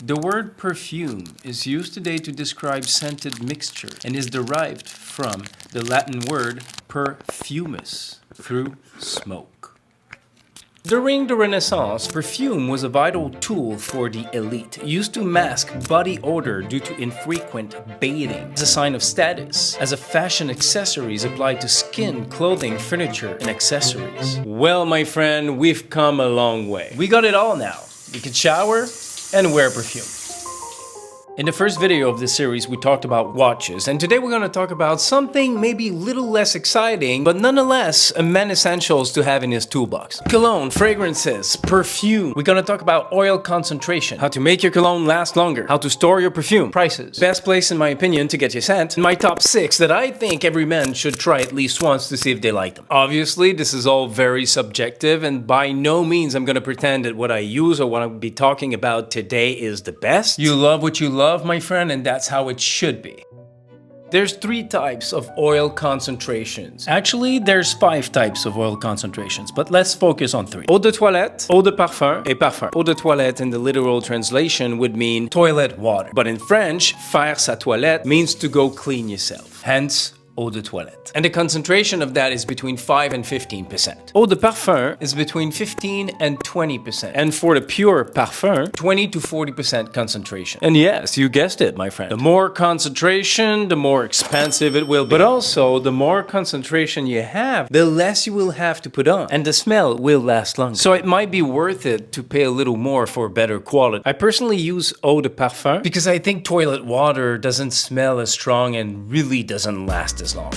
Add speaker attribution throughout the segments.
Speaker 1: The word perfume is used today to describe scented mixture and is derived from the Latin word perfumus, through smoke. During the Renaissance, perfume was a vital tool for the elite, used to mask body odor due to infrequent bathing, as a sign of status, as a fashion accessories applied to skin, clothing, furniture, and accessories. Well, my friend, we've come a long way. We got it all now. You can shower and wear perfume. In the first video of this series, we talked about watches, and today we're going to talk about something maybe a little less exciting, but nonetheless a man essentials to have in his toolbox. Cologne, fragrances, perfume. We're going to talk about oil concentration, how to make your cologne last longer, how to store your perfume, prices, best place in my opinion to get your scent, and my top 6 that I think every man should try at least once to see if they like them. Obviously, this is all very subjective, and by no means I'm going to pretend that what I use or what I'll be talking about today is the best. You love what you love, my friend, and that's how it should be. There's 3 types of oil concentrations. Actually, there's 5 types of oil concentrations, but let's focus on 3. Eau de toilette, eau de parfum, et parfum. Eau de toilette in the literal translation would mean toilet water. But in French, faire sa toilette means to go clean yourself. Hence, eau de toilette. And the concentration of that is between 5 and 15%. Eau de parfum is between 15 and 20%. And for the pure parfum, 20 to 40% concentration. And yes, you guessed it, my friend. The more concentration, the more expensive it will be. But also, the more concentration you have, the less you will have to put on. And the smell will last longer. So it might be worth it to pay a little more for better quality. I personally use eau de parfum because I think toilet water doesn't smell as strong and really doesn't last as long.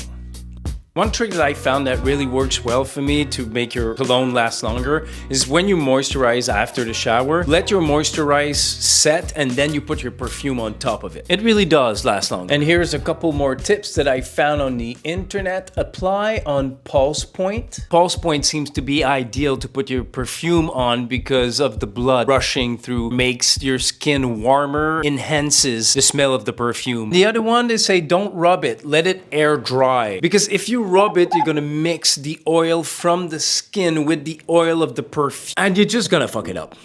Speaker 1: One trick that I found that really works well for me to make your cologne last longer is when you moisturize after the shower, let your moisturize set and then you put your perfume on top of it. It really does last longer. And here's a couple more tips that I found on the internet. Apply on pulse point. Pulse point seems to be ideal to put your perfume on because of the blood rushing through, makes your skin warmer, enhances the smell of the perfume. The other one is say don't rub it, let it air dry. Because if you rub it, you're gonna mix the oil from the skin with the oil of the perfume, and you're just gonna fuck it up.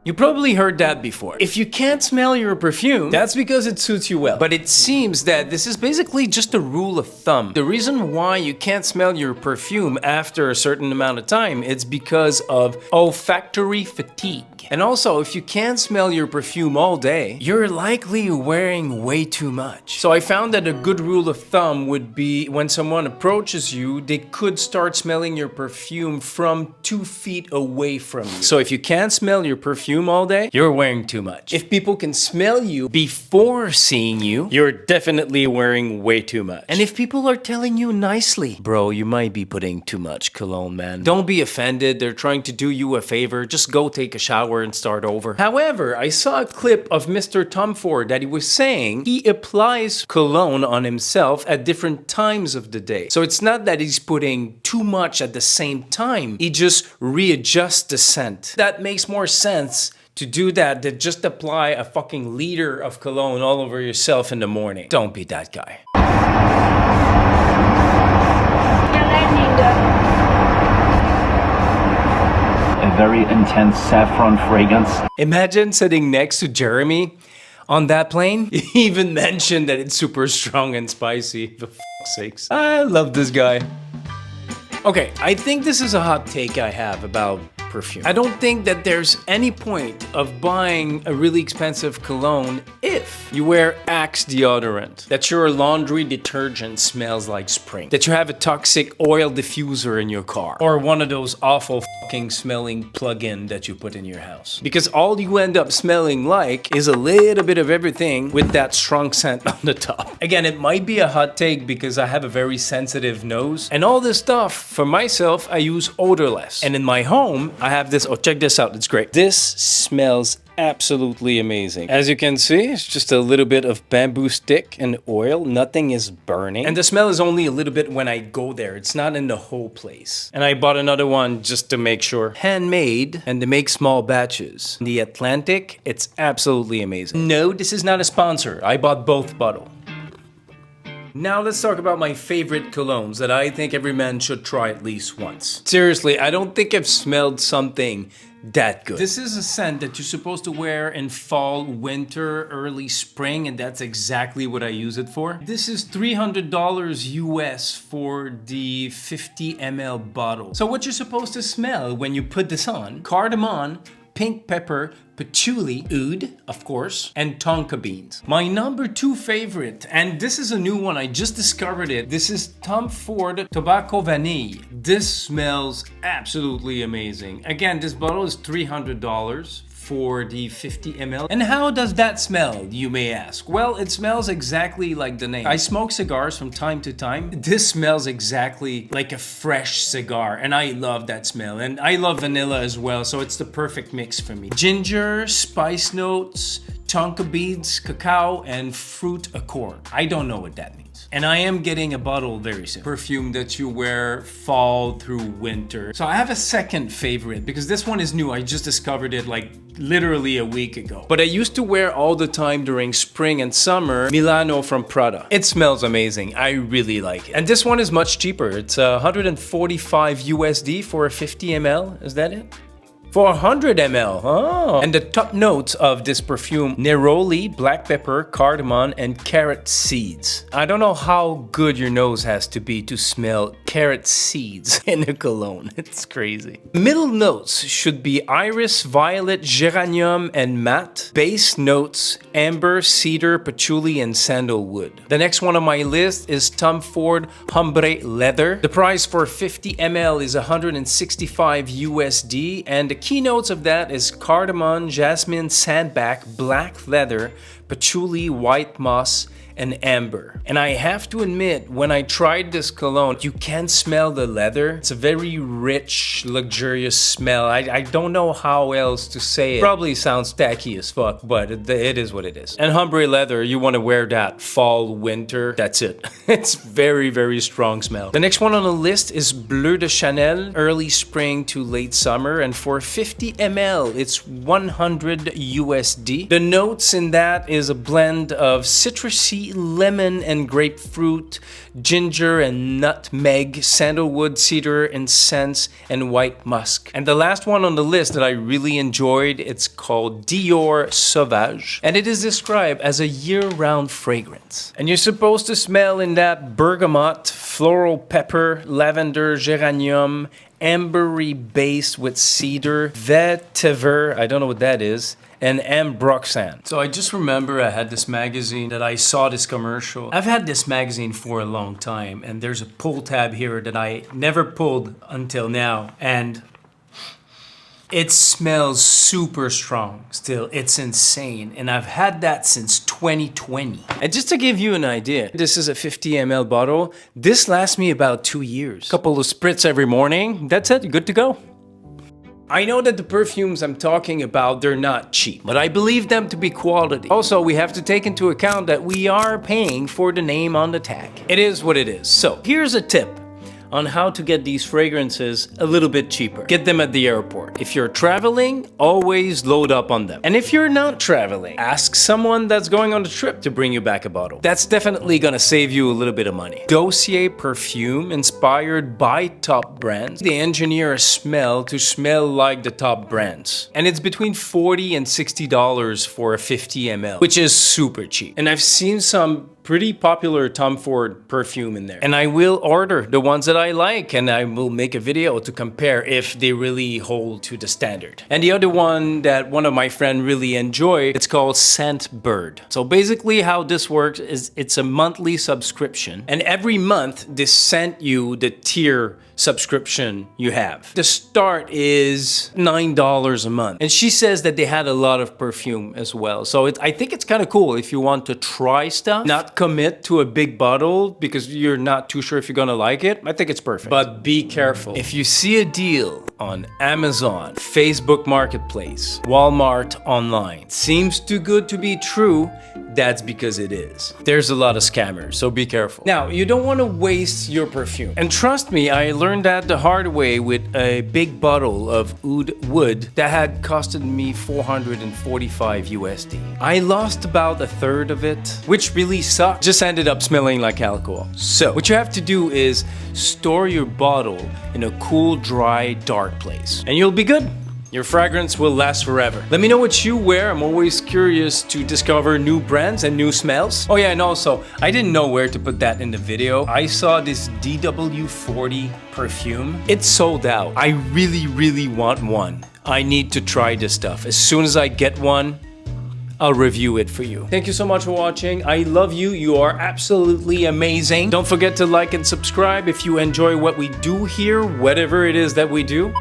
Speaker 1: You probably heard that before. If you can't smell your perfume, that's because it suits you well. But it seems that this is basically just a rule of thumb. The reason why you can't smell your perfume after a certain amount of time, it's because of olfactory fatigue. And also, if you can't smell your perfume all day, you're likely wearing way too much. So I found that a good rule of thumb would be when someone approaches you, they could start smelling your perfume from 2 feet away from you. So if you can't smell your perfume all day, you're wearing too much. If people can smell you before seeing you, you're definitely wearing way too much. And if people are telling you nicely, bro, you might be putting too much cologne, man. Don't be offended. They're trying to do you a favor. Just go take a shower and start over. However, I saw a clip of Mr. Tom Ford that he was saying he applies cologne on himself at different times of the day. So it's not that he's putting too much at the same time. He just readjusts the scent. That makes more sense to do that than just apply a fucking liter of cologne all over yourself in the morning. Don't be that guy.
Speaker 2: A very intense saffron fragrance.
Speaker 1: Imagine sitting next to Jeremy on that plane. He even mentioned that it's super strong and spicy. For fuck's sakes. I love this guy. Okay, I think this is a hot take I have about perfume. I don't think that there's any point of buying a really expensive cologne if you wear Axe deodorant, that your laundry detergent smells like spring, that you have a toxic oil diffuser in your car, or one of those awful fucking smelling plug-in that you put in your house. Because all you end up smelling like is a little bit of everything with that strong scent on the top. Again, it might be a hot take because I have a very sensitive nose, and all this stuff, for myself, I use odorless. And in my home, I have this, oh, check this out, it's great. This smells absolutely amazing. As you can see, it's just a little bit of bamboo stick and oil. Nothing is burning. And the smell is only a little bit when I go there. It's not in the whole place. And I bought another one just to make sure. Handmade, and they make small batches. The Atlantic, it's absolutely amazing. No, this is not a sponsor. I bought both bottles. Now let's talk about my favorite colognes that I think every man should try at least once. Seriously, I don't think I've smelled something that good. This is a scent that you're supposed to wear in fall, winter, early spring, and that's exactly what I use it for. This is $300 US for the 50 ml bottle. So what you're supposed to smell when you put this on: cardamom, pink pepper, patchouli, oud, of course, and tonka beans. My number 2 favorite, and this is a new one, I just discovered it. This is Tom Ford Tobacco Vanille. This smells absolutely amazing. Again, this bottle is $300 for the 50 ml. And how does that smell, you may ask? Well, it smells exactly like the name. I smoke cigars from time to time. This smells exactly like a fresh cigar, and I love that smell. And I love vanilla as well, so it's the perfect mix for me. Ginger, spice notes, tonka beans, cacao, and fruit accord. I don't know what that means. And I am getting a bottle very soon. Perfume that you wear fall through winter. So I have a second favorite because this one is new. I just discovered it like literally a week ago. But I used to wear all the time during spring and summer Milano from Prada. It smells amazing. I really like it. And this one is much cheaper. It's 145 USD for a 50 ml. Is that it? For 100 ml. Oh. And the top notes of this perfume: neroli, black pepper, cardamom, and carrot seeds. I don't know how good your nose has to be to smell carrot seeds in a cologne. It's crazy. Middle notes should be iris, violet, geranium, and matte. Base notes: amber, cedar, patchouli, and sandalwood. The next one on my list is Tom Ford Ombré leather. The price for 50 ml is 165 USD, and the keynotes of that is cardamom, jasmine, sandback, black leather, patchouli, white moss, and amber. And I have to admit, when I tried this cologne, you can smell the leather. It's a very rich, luxurious smell. I don't know how else to say it. Probably sounds tacky as fuck, but it is what it is. And ombre leather, you want to wear that fall, winter. That's it. It's very, very strong smell. The next one on the list is Bleu de Chanel, early spring to late summer. And for 50 ml, it's 100 USD. The notes in that is a blend of citrusy, lemon and grapefruit, ginger and nutmeg, sandalwood, cedar, incense, and white musk. And the last one on the list that I really enjoyed, it's called Dior Sauvage, and it is described as a year-round fragrance. And you're supposed to smell in that bergamot, floral pepper, lavender, geranium, ambery base with cedar, vetiver, I don't know what that is, and ambroxan. So I just remember I had this magazine that I saw this commercial. I've had this magazine for a long time, and there's a pull tab here that I never pulled until now, and it smells super strong still. It's insane, and I've had that since 2020. And just to give you an idea, this is a 50 ml bottle. This lasts me about 2 years. Couple of spritz every morning, that's it, good to go. I know that the perfumes I'm talking about, they're not cheap, but I believe them to be quality. Also, we have to take into account that we are paying for the name on the tag. It is what it is. So here's a tip on how to get these fragrances a little bit cheaper. Get them at the airport. If you're traveling, always load up on them. And if you're not traveling, ask someone that's going on the trip to bring you back a bottle. That's definitely gonna save you a little bit of money. Dossier perfume inspired by top brands. They engineer a smell to smell like the top brands. And it's between $40 and $60 for a 50 ml, which is super cheap. And I've seen some pretty popular Tom Ford perfume in there. And I will order the ones that I like, and I will make a video to compare if they really hold to the standard. And the other one that one of my friends really enjoyed, it's called Scent Bird. So basically how this works is it's a monthly subscription, and every month they send you the tier subscription you have. The start is $9 a month. And she says that they had a lot of perfume as well. So I think it's kind of cool if you want to try stuff, not commit to a big bottle because you're not too sure if you're gonna like it. I think it's perfect. But be careful. If you see a deal on Amazon, Facebook Marketplace, Walmart online, seems too good to be true, that's because it is. There's a lot of scammers, so be careful. Now, you don't want to waste your perfume. And trust me, I learned that the hard way with a big bottle of Oud Wood that had costed me 445 USD. I lost about a third of it, which really sucked. Just ended up smelling like alcohol. So, what you have to do is store your bottle in a cool, dry, dark place, and you'll be good. Your fragrance will last forever. Let me know what you wear. I'm always curious to discover new brands and new smells. Oh yeah, and also, I didn't know where to put that in the video. I saw this DW40 perfume. It's sold out. I really want one. I need to try this stuff. As soon as I get one, I'll review it for you. Thank you so much for watching. I love you. You are absolutely amazing. Don't forget to like and subscribe if you enjoy what we do here, whatever it is that we do.